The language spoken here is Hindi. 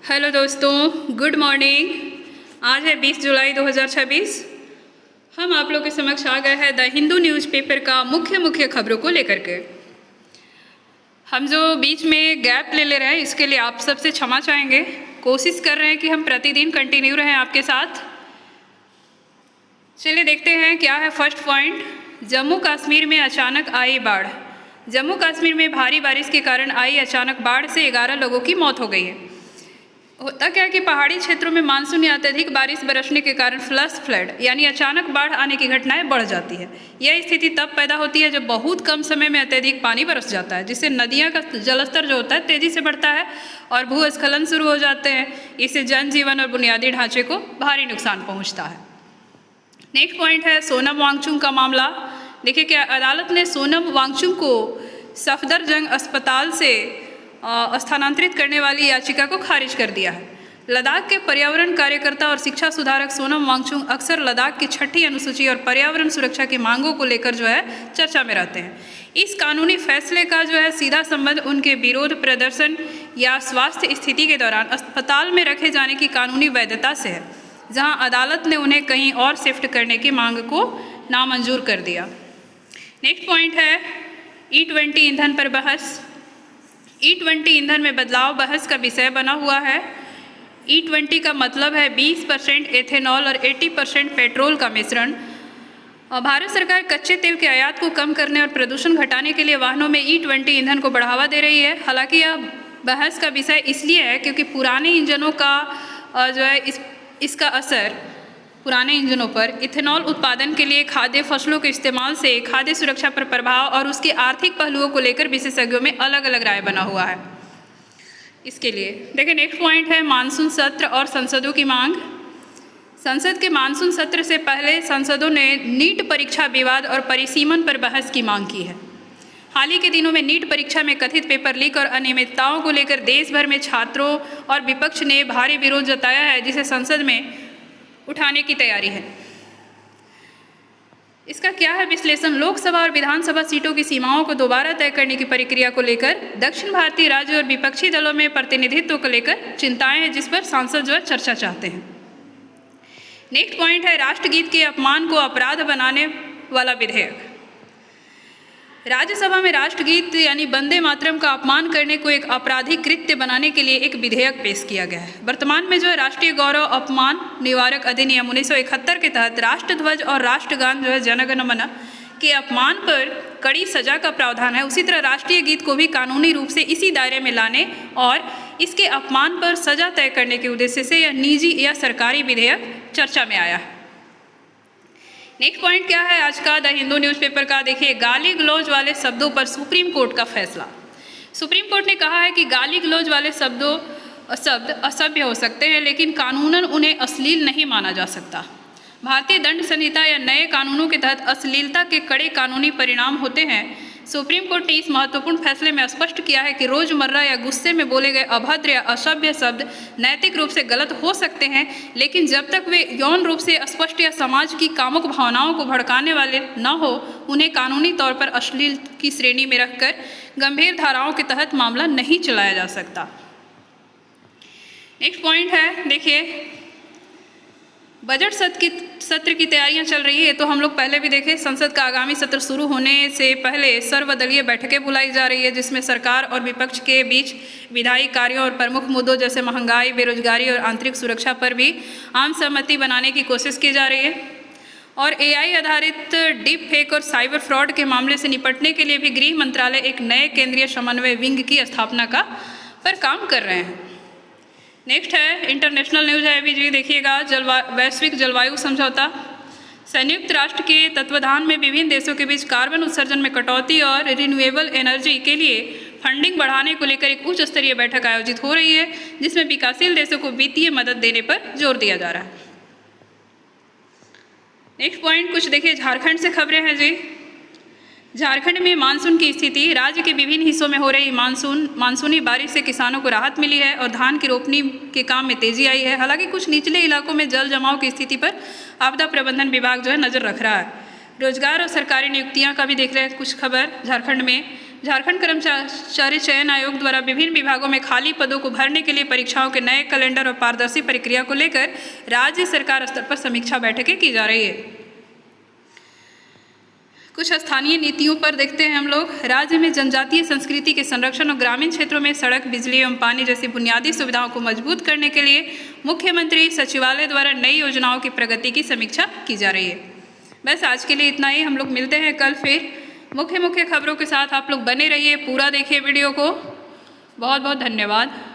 हेलो दोस्तों, गुड मॉर्निंग। आज है 20 जुलाई 2026। हम आप लोग के समक्ष आ गए हैं द हिंदू न्यूज़पेपर का मुख्य खबरों को लेकर के। हम जो बीच में गैप ले रहे हैं इसके लिए आप सबसे क्षमा चाहेंगे। कोशिश कर रहे हैं कि हम प्रतिदिन कंटिन्यू रहें आपके साथ। चलिए देखते हैं क्या है फर्स्ट पॉइंट। जम्मू कश्मीर में अचानक आई बाढ़। जम्मू कश्मीर में भारी बारिश के कारण आई अचानक बाढ़ से 11 लोगों की मौत हो गई है। होता क्या है कि पहाड़ी क्षेत्रों में मानसून या अत्यधिक बारिश बरसने के कारण फ्लड यानी अचानक बाढ़ आने की घटनाएं बढ़ जाती है। यह स्थिति तब पैदा होती है जब बहुत कम समय में अत्यधिक पानी बरस जाता है, जिससे नदियां का जलस्तर जो होता है तेजी से बढ़ता है और भूस्खलन शुरू हो जाते हैं। इससे जनजीवन और बुनियादी ढांचे को भारी नुकसान पहुँचता है। नेक्स्ट पॉइंट है सोनम वांगचुक का मामला। देखिए क्या अदालत ने सोनम वांगचुक को सफदरजंग अस्पताल से स्थानांतरित करने वाली याचिका को खारिज कर दिया है। लद्दाख के पर्यावरण कार्यकर्ता और शिक्षा सुधारक सोनम वांगचुक अक्सर लद्दाख की 6ठी अनुसूची और पर्यावरण सुरक्षा की मांगों को लेकर जो है चर्चा में रहते हैं। इस कानूनी फैसले का जो है सीधा संबंध उनके विरोध प्रदर्शन या स्वास्थ्य स्थिति के दौरान अस्पताल में रखे जाने की कानूनी वैधता से है, जहां अदालत ने उन्हें कहीं और शिफ्ट करने की मांग को नामंजूर कर दिया। नेक्स्ट पॉइंट है E20 ईंधन पर बहस। E20 ईंधन में बदलाव बहस का विषय बना हुआ है। E20 का मतलब है 20% एथेनॉल और 80% पेट्रोल का मिश्रण। भारत सरकार कच्चे तेल के आयात को कम करने और प्रदूषण घटाने के लिए वाहनों में E20 ईंधन को बढ़ावा दे रही है। हालांकि यह बहस का विषय इसलिए है क्योंकि पुराने इंजनों का जो है इसका असर पुराने इंजनों पर इथेनॉल उत्पादन के लिए खाद्य फसलों के इस्तेमाल से खाद्य सुरक्षा पर प्रभाव और उसके आर्थिक पहलुओं को लेकर विशेषज्ञों में अलग अलग राय बना हुआ है। इसके लिए देखिए नेक्स्ट पॉइंट है मानसून सत्र और संसदों की मांग। संसद के मानसून सत्र से पहले सांसदों ने नीट परीक्षा विवाद और परिसीमन पर बहस की मांग की है। हाल ही के दिनों में नीट परीक्षा में कथित पेपर लीक और अनियमितताओं को लेकर देश भर में छात्रों और विपक्ष ने भारी विरोध जताया है, जिसे संसद में उठाने की तैयारी है। इसका क्या है विश्लेषण। लोकसभा और विधानसभा सीटों की सीमाओं को दोबारा तय करने की प्रक्रिया को लेकर दक्षिण भारतीय राज्य और विपक्षी दलों में प्रतिनिधित्व को लेकर चिंताएं हैं, जिस पर सांसद जो है चर्चा चाहते हैं। नेक्स्ट पॉइंट है राष्ट्रगीत के अपमान को अपराध बनाने वाला विधेयक। राज्यसभा में राष्ट्रगीत यानी वंदे मातरम का अपमान करने को एक आपराधिक कृत्य बनाने के लिए एक विधेयक पेश किया गया है। वर्तमान में जो है राष्ट्रीय गौरव अपमान निवारक अधिनियम 1971 के तहत राष्ट्रध्वज और राष्ट्रगान जो है जन गण मन के अपमान पर कड़ी सजा का प्रावधान है। उसी तरह राष्ट्रीय गीत को भी कानूनी रूप से इसी दायरे में लाने और इसके अपमान पर सजा तय करने के उद्देश्य से यह निजी या सरकारी विधेयक चर्चा में आया है। नेक्स्ट पॉइंट क्या है आज का द हिंदू न्यूज़पेपर का। देखिए गाली गलौज वाले शब्दों पर सुप्रीम कोर्ट का फैसला। सुप्रीम कोर्ट ने कहा है कि गाली गलौज वाले शब्द असभ्य हो सकते हैं, लेकिन कानूनन उन्हें अश्लील नहीं माना जा सकता। भारतीय दंड संहिता या नए कानूनों के तहत अश्लीलता के कड़े कानूनी परिणाम होते हैं। सुप्रीम कोर्ट ने इस महत्वपूर्ण फैसले में स्पष्ट किया है कि रोजमर्रा या गुस्से में बोले गए अभद्र या असभ्य शब्द नैतिक रूप से गलत हो सकते हैं, लेकिन जब तक वे यौन रूप से स्पष्ट या समाज की कामुक भावनाओं को भड़काने वाले न हो, उन्हें कानूनी तौर पर अश्लील की श्रेणी में रखकर गंभीर धाराओं के तहत मामला नहीं चलाया जा सकता। नेक्स्ट पॉइंट है देखिए बजट सत्र की तैयारियां चल रही है। तो हम लोग पहले भी देखे संसद का आगामी सत्र शुरू होने से पहले सर्वदलीय बैठकें बुलाई जा रही है, जिसमें सरकार और विपक्ष के बीच विधायी कार्यों और प्रमुख मुद्दों जैसे महंगाई, बेरोजगारी और आंतरिक सुरक्षा पर भी आम सहमति बनाने की कोशिश की जा रही है। और AI आधारित डीप फेक और साइबर फ्रॉड के मामले से निपटने के लिए भी गृह मंत्रालय एक नए केंद्रीय समन्वय विंग की स्थापना पर काम कर रहे हैं। नेक्स्ट है इंटरनेशनल न्यूज़ है अभी जी। देखिएगा वैश्विक जलवायु समझौता। संयुक्त राष्ट्र के तत्वाधान में विभिन्न देशों के बीच कार्बन उत्सर्जन में कटौती और रिन्यूएबल एनर्जी के लिए फंडिंग बढ़ाने को लेकर एक उच्च स्तरीय बैठक आयोजित हो रही है, जिसमें विकासशील देशों को वित्तीय मदद देने पर जोर दिया जा रहा है। नेक्स्ट पॉइंट कुछ देखिए झारखंड से खबरें हैं जी। झारखंड में मानसून की स्थिति। राज्य के विभिन्न हिस्सों में हो रही मानसूनी बारिश से किसानों को राहत मिली है और धान की रोपनी के काम में तेजी आई है। हालांकि कुछ निचले इलाकों में जल जमाव की स्थिति पर आपदा प्रबंधन विभाग जो है नज़र रख रहा है। रोजगार और सरकारी नियुक्तियां का भी देख रहे हैं कुछ खबर झारखंड में। झारखंड कर्मचारी चयन आयोग द्वारा विभिन्न विभागों में खाली पदों को भरने के लिए परीक्षाओं के नए कैलेंडर और पारदर्शी प्रक्रिया को लेकर राज्य सरकार स्तर पर समीक्षा बैठकें की जा रही है। कुछ स्थानीय नीतियों पर देखते हैं हम लोग। राज्य में जनजातीय संस्कृति के संरक्षण और ग्रामीण क्षेत्रों में सड़क, बिजली एवं पानी जैसी बुनियादी सुविधाओं को मजबूत करने के लिए मुख्यमंत्री सचिवालय द्वारा नई योजनाओं की प्रगति की समीक्षा की जा रही है। बस आज के लिए इतना ही। हम लोग मिलते हैं कल फिर मुख्य खबरों के साथ। आप लोग बने रहिए, पूरा देखिए वीडियो को। बहुत बहुत धन्यवाद।